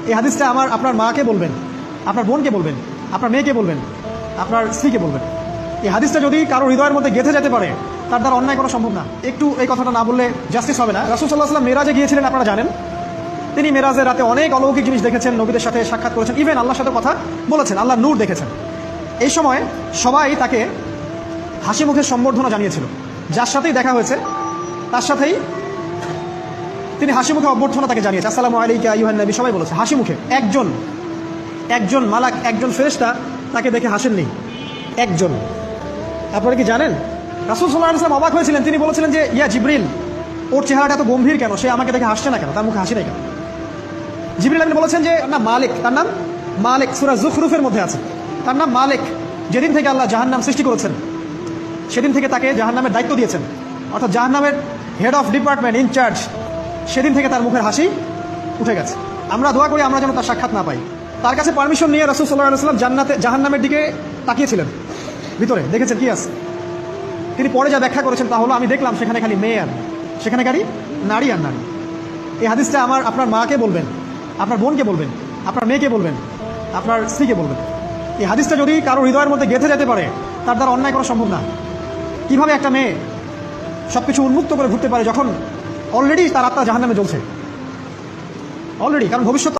এই হাদিসটা আপনার মাকে বলবেন, আপনার বোনকে বলবেন, আপনার মেয়েকে বলবেন, আপনার স্ত্রীকে বলবেন। এই হাদিসটা যদি কারো হৃদয়ের মধ্যে গেঁথে যেতে পারে, তার দ্বারা অন্যায় করা সম্ভব না। একটু এই কথাটা না বললে জাস্টিস হবে না। রাসূল সাল্লাল্লাহু আলাইহি ওয়াসাল্লাম মেরাজে গিয়েছিলেন, আপনারা জানেন। তিনি মেরাজের রাতে অনেক অলৌকিক জিনিস দেখেছেন, নবীদের সাথে সাক্ষাৎ করেছেন, ইভেন আল্লাহর সাথে কথা বলেছেন, আল্লাহর নূর দেখেছেন। এই সময় সবাই তাকে হাসি মুখে সম্বর্ধনা জানিয়েছিল। যার সাথেই দেখা হয়েছে তার সাথেই তিনি হাসি মুখে অভ্যর্থনা তাকে জানিয়েছে, আসসালামু আলাইকা আইয়ুহান নবী, সবাই বলেছে হাসি মুখে। একজন মালাক, একজন ফেরেশতা তাকে দেখে হাসেননি, একজন। আপনারা কি জানেন? রাসূল সাল্লাল্লাহু আলাইহি ওয়াসাল্লাম অবাক হয়েছিলেন। তিনি বলেছিলেন যে, ইয়া জিবরিল, ওর চেহারাটা এত গম্ভীর কেন? সে আমাকে দেখে হাসছে না কেন? তার মুখে হাসি নেই কেন? জিবরিল আমিন বলেছেন যে না, মালিক, তার নাম মালিক, সূরা যুখরুফের মধ্যে আছে, তার নাম মালিক। যেদিন থেকে আল্লাহ জাহান্নাম সৃষ্টি করেছেন, সেদিন থেকে তাকে জাহান্নামের দায়িত্ব দিয়েছেন, অর্থাৎ জাহান্নামের হেড অফ ডিপার্টমেন্ট, ইনচার্জ। সেদিন থেকে তার মুখের হাসি উঠে গেছে। আমরা দোয়া করি আমরা যেন তার সাক্ষাৎ না পাই। তার কাছে পারমিশন নিয়ে রাসূল সাল্লাল্লাহু আলাইহি ওয়াসাল্লাম জাহান্নামের দিকে তাকিয়েছিলেন, ভিতরে দেখেছেন কি আছে। তিনি পরে যা ব্যাখ্যা করেছেন তা হলো, আমি দেখলাম সেখানে খালি মেয়ে আর সেখানে খালি নারী আর নারী। এই হাদিসটা আপনার মাকে বলবেন, আপনার বোনকে বলবেন, আপনার মেয়েকে বলবেন, আপনার স্ত্রীকে বলবেন। এই হাদিসটা যদি কারো হৃদয়ের মধ্যে গেঁথে যেতে পারে, তার দ্বারা অন্যায় করা সম্ভব না। কিভাবে একটা মেয়ে সবকিছু উন্মুক্ত করে ঘুরতে পারে যখন অলরেডি তার আত্মা জাহান্নামে জ্বলছে, অলরেডি, কারণ ভবিষ্যৎ